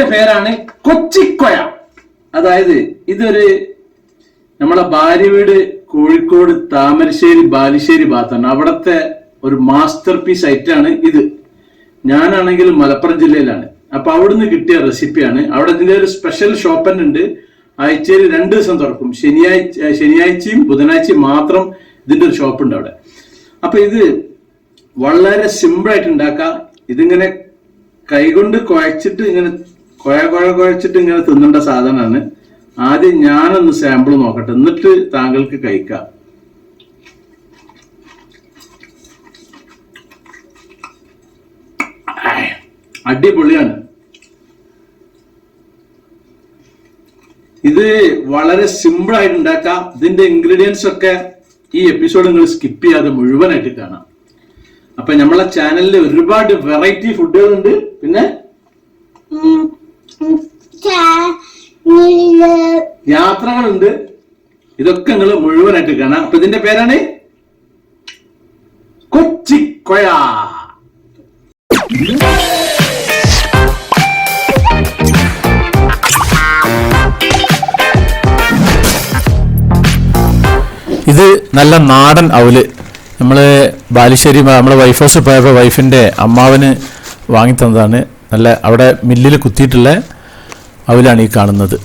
ഇതിന്റെ പേരാണ് കൊച്ചിക്കൊയ. അതായത് ഇതൊരു നമ്മളെ ഭാര്യ വീട് കോഴിക്കോട് താമരശ്ശേരി ബാലുശ്ശേരി ഭാഗത്താണ്. അവിടത്തെ ഒരു മാസ്റ്റർ പീസ് ഐറ്റാണ് ഇത്. ഞാനാണെങ്കിൽ മലപ്പുറം ജില്ലയിലാണ്. അപ്പൊ അവിടുന്ന് കിട്ടിയ റെസിപ്പിയാണ്. അവിടെ ഇതിന്റെ ഒരു സ്പെഷ്യൽ ഷോപ്പ് തന്നെ ഉണ്ട്. ആഴ്ചയിൽ 2 ദിവസം തുറക്കും. ശനിയാഴ്ചയും ബുധനാഴ്ചയും മാത്രം ഇതിന്റെ ഒരു ഷോപ്പ് ഉണ്ട് അവിടെ. അപ്പൊ ഇത് വളരെ സിമ്പിൾ ആയിട്ട് ഉണ്ടാക്കാം. ഇതിങ്ങനെ കൈകൊണ്ട് കുഴച്ചിട്ട് ഇങ്ങനെ കുഴച്ചിട്ട് ഇങ്ങനെ തിന്നേണ്ട സാധനമാണ്. ആദ്യം ഞാനൊന്ന് സാമ്പിൾ നോക്കട്ടെ, എന്നിട്ട് താങ്കൾക്ക് കഴിക്കാം. അടിപൊളിയാണ്. ഇത് വളരെ സിമ്പിൾ ആയിട്ട് ഉണ്ടാക്കാം. ഇതിന്റെ ഇൻഗ്രീഡിയൻസ് ഒക്കെ ഈ എപ്പിസോഡ് നിങ്ങൾ സ്കിപ്പ് ചെയ്യാതെ മുഴുവനായിട്ട് കാണാം. അപ്പൊ നമ്മളെ ചാനലിൽ ഒരുപാട് വെറൈറ്റി ഫുഡുകളുണ്ട്. പിന്നെ യാത്രകളുണ്ട്. ഇതൊക്കെ നിങ്ങൾ മുഴുവനായിട്ട് കാണാം. അപ്പൊ ഇതിന്റെ പേരാണ് കൊച്ചിക്കൊയ. ഇത് നല്ല നാടൻ അവല്. നമ്മൾ ബാലുശ്ശേരി നമ്മളെ വൈഫ് ഹൗസ് പോയപ്പോൾ വൈഫിൻ്റെ അമ്മാവന് വാങ്ങിത്തന്നതാണ്. നല്ല അവിടെ മില്ലിൽ കുത്തിയിട്ടുള്ള അവലാണ് ഈ കാണുന്നത്.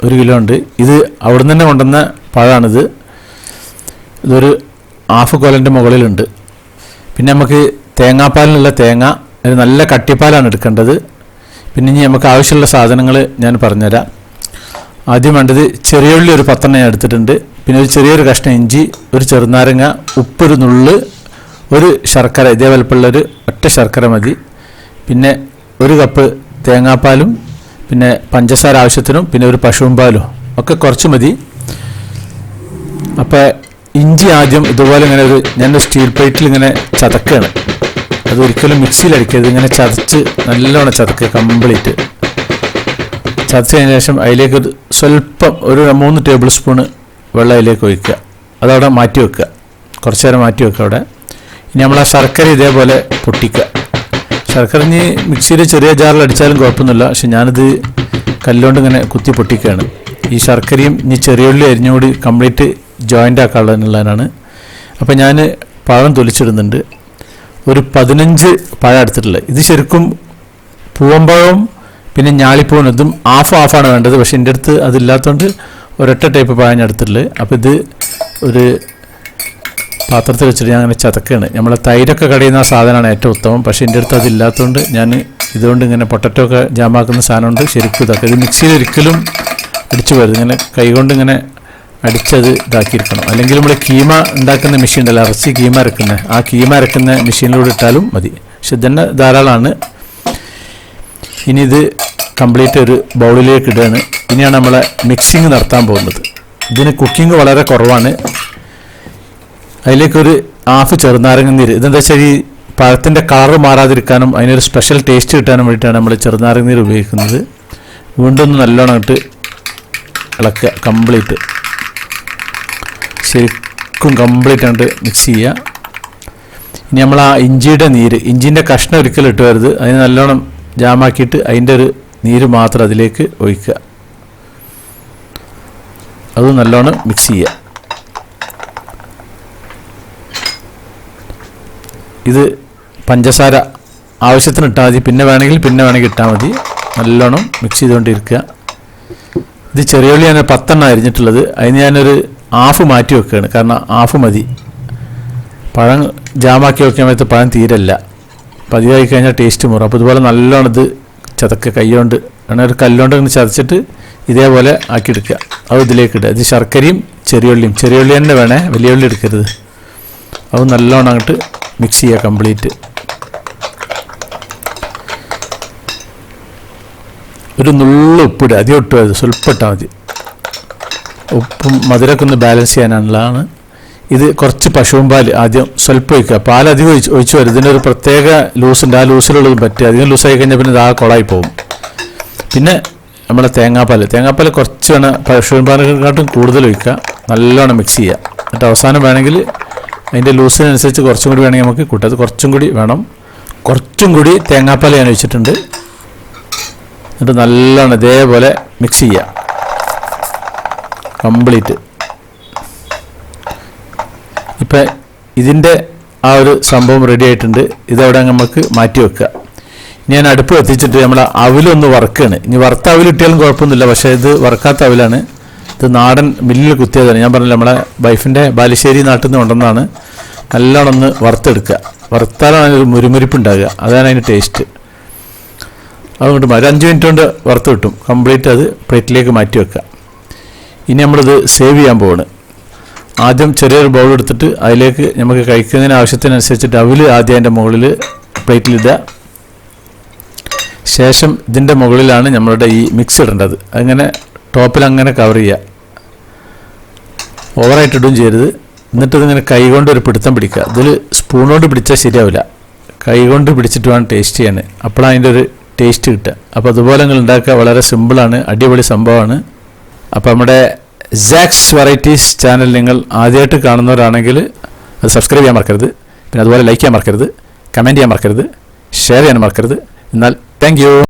1 കിലോ ഉണ്ട്. ഇത് അവിടെ നിന്ന് തന്നെ കൊണ്ടുവന്ന പഴമാണിത്. ഇതൊരു ഹാഫ് കൊലൻ്റെ മുകളിലുണ്ട്. പിന്നെ നമുക്ക് തേങ്ങാപ്പാലിനുള്ള തേങ്ങ നല്ല കട്ടിപ്പാലാണ് എടുക്കേണ്ടത്. പിന്നെ ഇനി നമുക്ക് ആവശ്യമുള്ള സാധനങ്ങൾ ഞാൻ പറഞ്ഞുതരാം. ആദ്യം വേണ്ടത് ചെറിയ ഉള്ളി ഒരു 10 ഞാൻ എടുത്തിട്ടുണ്ട്. പിന്നെ ഒരു ചെറിയൊരു കഷ്ണം ഇഞ്ചി, ഒരു ചെറുനാരങ്ങ, ഉപ്പൊരു നുള്ള്, ഒരു ശർക്കര, ഇതേ വലുപ്പമുള്ളൊരു ഒറ്റ ശർക്കര മതി. പിന്നെ 1 കപ്പ് തേങ്ങാപ്പാലും പിന്നെ പഞ്ചസാര ആവശ്യത്തിനും പിന്നെ ഒരു പശുവും പാലും ഒക്കെ കുറച്ച് മതി. അപ്പോൾ ഇഞ്ചി ആദ്യം ഇതുപോലെ ഇങ്ങനെ ഞാനൊരു സ്റ്റീൽ പ്ലേറ്റിൽ ഇങ്ങനെ ചതക്കുകയാണ്. അതൊരിക്കലും മിക്സിയിൽ അടിക്കരുത്. ഇങ്ങനെ ചതച്ച് നല്ലോണം ചതക്കുക കംപ്ലീറ്റ്. ചതച്ചതിന് ശേഷം അതിലേക്ക് സ്വല്പം ഒരു 3 ടേബിൾ സ്പൂണ് വെള്ളം അതിലേക്ക് ഒഴിക്കുക. അതവിടെ മാറ്റി വെക്കുക. കുറച്ച് നേരം മാറ്റി വെക്കുക അവിടെ. ഇനി നമ്മൾ ആ ശർക്കര ഇതേപോലെ പൊട്ടിക്കുക. ശർക്കര ഇനി മിക്സിയിൽ ചെറിയ ജാറിൽ അടിച്ചാലും കുഴപ്പമൊന്നുമില്ല. പക്ഷെ ഞാനിത് കല്ലുകൊണ്ട് ഇങ്ങനെ കുത്തി പൊട്ടിക്കുകയാണ്. ഈ ശർക്കരയും ഇനി ചെറിയുള്ളി അരിഞ്ഞുകൂടി കംപ്ലീറ്റ് ജോയിൻ്റ് ആക്കാനുള്ളതിനാണ്. അപ്പോൾ ഞാൻ പഴം തൊലിച്ചിടുന്നുണ്ട്. ഒരു 15 പഴം എടുത്തിട്ടുള്ളത്. ഇത് ശരിക്കും പൂവമ്പഴവും പിന്നെ ഞാളിപ്പൂവനും ഇതും ഹാഫാണ് വേണ്ടത്. പക്ഷെ എൻ്റെ അടുത്ത് അതില്ലാത്തതുകൊണ്ട് ഒരൊറ്റ ടൈപ്പ് പഴം ഞാൻ എടുത്തിട്ടുള്ളത്. അപ്പോൾ ഇത് ഒരു പാത്രത്തിൽ വെച്ചിട്ട് ഞാൻ അങ്ങനെ ചതക്കുകയാണ്. നമ്മളെ തൈരൊക്കെ കടയുന്ന സാധനമാണ് ഏറ്റവും ഉത്തമം. പക്ഷേ എൻ്റെ അടുത്ത് അതില്ലാത്തതുകൊണ്ട് ഞാൻ ഇതുകൊണ്ട് ഇങ്ങനെ പൊട്ടറ്റോ ഒക്കെ ജാമാക്കുന്ന സാധനമുണ്ട്. ശരിക്കും ഇതൊക്കെ ഇത് മിക്സിയിൽ ഒരിക്കലും അടിച്ചു പോരുത്. ഇങ്ങനെ കൈകൊണ്ട് ഇങ്ങനെ അടിച്ചത് ഇതാക്കിയിരിക്കണം. അല്ലെങ്കിൽ നമ്മൾ കീമ ഉണ്ടാക്കുന്ന മെഷീൻ ഉണ്ടല്ലോ, ഇറച്ചി കീമ അരക്കുന്നത്, ആ കീമ അരക്കുന്ന മെഷീനിലൂടെ ഇട്ടാലും മതി. പക്ഷെ ഇതന്നെ ധാരാളമാണ്. ഇനി ഇത് കംപ്ലീറ്റ് ഒരു ബൗളിലേക്ക് ഇടുകയാണ്. ഇനിയാണ് നമ്മളെ മിക്സിങ് നടത്താൻ പോകുന്നത്. ഇതിന് കുക്കിംഗ് വളരെ കുറവാണ്. അതിലേക്കൊരു ഹാഫ് ചെറുനാരങ്ങ നീര്. ഇതെന്താ വെച്ചാൽ ഈ പഴത്തിൻ്റെ കളറ് മാറാതിരിക്കാനും അതിനൊരു സ്പെഷ്യൽ ടേസ്റ്റ് കിട്ടാനും വേണ്ടിയിട്ടാണ് നമ്മൾ ചെറുനാരങ്ങ നീര് ഉപയോഗിക്കുന്നത്. വീണ്ടും ഒന്ന് നല്ലോണം ഇട്ട് ഇളക്കുക. കംപ്ലീറ്റ് ശരിക്കും കംപ്ലീറ്റ് ആയിട്ട് മിക്സ് ചെയ്യുക. ഇനി നമ്മൾ ആ ഇഞ്ചിയുടെ നീര്, ഇഞ്ചിൻ്റെ കഷ്ണം ഒരിക്കലും ഇട്ട് വരുത്. അതിന് നല്ലോണം ജാമാക്കിയിട്ട് അതിൻ്റെ ഒരു നീര് മാത്രം അതിലേക്ക് ഒഴിക്കുക. അത് നല്ലോണം മിക്സ് ചെയ്യുക. ഇത് പഞ്ചസാര ആവശ്യത്തിന് ഇട്ടാൽ മതി. പിന്നെ വേണമെങ്കിൽ ഇട്ടാൽ മതി. നല്ലോണം മിക്സ് ചെയ്തുകൊണ്ടിരിക്കുക. ഇത് ചെറിയ ഉള്ളി ഞാൻ 10 അരിഞ്ഞിട്ടുള്ളത്. അതിന് ഞാനൊരു ഹാഫ് മാറ്റി വെക്കുകയാണ്. കാരണം ഹാഫ് മതി. പഴം ജാമാക്കി വെക്കാൻ സമയത്ത് പഴം തീരല്ല. പതിവായി കഴിഞ്ഞാൽ ടേസ്റ്റ് മാറും. അപ്പോൾ ഇതുപോലെ നല്ലോണം ഇത് ചതക്കുക കൈകൊണ്ട്. അങ്ങനെ ഒരു കല്ലുകൊണ്ട് ഇങ്ങനെ ചതച്ചിട്ട് ഇതേപോലെ ആക്കിയെടുക്കുക. അത് ഇതിലേക്ക് ഇടുക. ഇത് ശർക്കരയും ചെറിയ ഉള്ളി തന്നെ വേണേ, വലിയ ഉള്ളി എടുക്കരുത്. അത് നല്ലോണം അങ്ങോട്ട് മിക്സ് ചെയ്യുക കംപ്ലീറ്റ്. ഒരു നുള്ളു ഉപ്പിടുക. അധികം ഇട്ട് മതി, സ്വല്പം ഇട്ടാൽ മതി. ഉപ്പും മധുരമൊക്കെ ഒന്ന് ബാലൻസ് ചെയ്യാനുള്ളതാണ്. ഇത് കുറച്ച് പശുവും പാൽ ആദ്യം സ്വല്പം ഒഴിക്കുക. പാലധികം ഒഴിച്ചു വരും. ഇതിനൊരു പ്രത്യേക ലൂസുണ്ട്. ആ ലൂസിലുള്ളത് പറ്റുക. അധികം ലൂസായി കഴിഞ്ഞാൽ പിന്നെ ഇത് ആ കുളമായി പോകും. പിന്നെ നമ്മുടെ തേങ്ങാപ്പാൽ കുറച്ച് വേണം. പശുവും പാലിനെക്കാട്ടും കൂടുതൽ ഒഴിക്കുക. നല്ലോണം മിക്സ് ചെയ്യുക. എന്നിട്ട് അവസാനം വേണമെങ്കിൽ അതിൻ്റെ ലൂസിനനുസരിച്ച് കുറച്ചും കൂടി വേണമെങ്കിൽ നമുക്ക് കൂട്ടാം. അത് കുറച്ചും കൂടി വേണം. കുറച്ചും കൂടി തേങ്ങാപ്പാൽ ഞാൻ ഒഴിച്ചിട്ടുണ്ട്. എന്നിട്ട് നല്ലോണം ഇതേപോലെ മിക്സ് ചെയ്യുക കംപ്ലീറ്റ്. ഇപ്പം ഇതിൻ്റെ ആ ഒരു സംഭവം റെഡി ആയിട്ടുണ്ട്. ഇതവിടെ നമുക്ക് മാറ്റി വെക്കുക. ഇനി ഞാൻ അടുപ്പ് എത്തിച്ചിട്ട് നമ്മൾ അവിലൊന്ന് വറുക്കുകയാണ്. ഇനി വറുത്ത അവിലിട്ടിയാലും കുഴപ്പമൊന്നുമില്ല, പക്ഷേ ഇത് വറുക്കാത്ത അവിലാണ്. ഇത് നാടൻ മില്ലിൽ കുത്തിയതാണ്. ഞാൻ പറഞ്ഞില്ല, നമ്മളെ വൈഫിൻ്റെ ബാലുശ്ശേരി നാട്ടിൽ നിന്ന് കൊണ്ടുവന്നതാണ്. നല്ലോണം ഒന്ന് വറുത്തെടുക്കുക. വറുത്താലാണ് അതിനൊരു മുരുമുരിപ്പ് ഉണ്ടാകുക, അതാണ് അതിന് ടേസ്റ്റ്. അതുകൊണ്ട് ഒരു 5 മിനിറ്റ് കൊണ്ട് വറുത്ത് കിട്ടും. കംപ്ലീറ്റ് അത് പ്ലേറ്റിലേക്ക് മാറ്റി വെക്കുക. ഇനി നമ്മളിത് സേവ് ചെയ്യാൻ പോവാണ്. ആദ്യം ചെറിയൊരു ബൗൾ എടുത്തിട്ട് അതിലേക്ക് നമുക്ക് കഴിക്കുന്നതിന് ആവശ്യത്തിനനുസരിച്ചിട്ട് അവിൽ ആദ്യം അതിൻ്റെ മുകളിൽ പ്ലേറ്റിലിടുക. ശേഷം ഇതിൻ്റെ മുകളിലാണ് നമ്മളുടെ ഈ മിക്സ് ഇടേണ്ടത്. അങ്ങനെ ടോപ്പിൽ അങ്ങനെ കവർ ചെയ്യുക, ഓവറായിട്ട് ഇടുകയും ചെയ്യരുത്. എന്നിട്ട് ഇതിങ്ങനെ കൈകൊണ്ട് ഒരു പിടുത്തം പിടിക്കുക. ഇതിൽ സ്പൂണോട് പിടിച്ചാൽ ശരിയാവില്ല, കൈകൊണ്ട് പിടിച്ചിട്ട് വേണം ടേസ്റ്റ് ചെയ്യാൻ. അപ്പോഴാണ് അതിൻ്റെ ഒരു ടേസ്റ്റ് കിട്ടുക. അപ്പോൾ അതുപോലെ നിങ്ങൾ ഉണ്ടാക്കുക. വളരെ സിമ്പിളാണ്, അടിപൊളി സംഭവമാണ്. അപ്പോൾ നമ്മുടെ സാക്സ് വെറൈറ്റീസ് ചാനൽ നിങ്ങൾ ആദ്യമായിട്ട് കാണുന്നവരാണെങ്കിൽ അത് സബ്സ്ക്രൈബ് ചെയ്യാൻ മറക്കരുത്. പിന്നെ അതുപോലെ ലൈക്ക് ചെയ്യാൻ മറക്കരുത്, കമൻറ്റ് ചെയ്യാൻ മറക്കരുത്, ഷെയർ ചെയ്യാൻ മറക്കരുത്. എന്നാൽ താങ്ക് യു.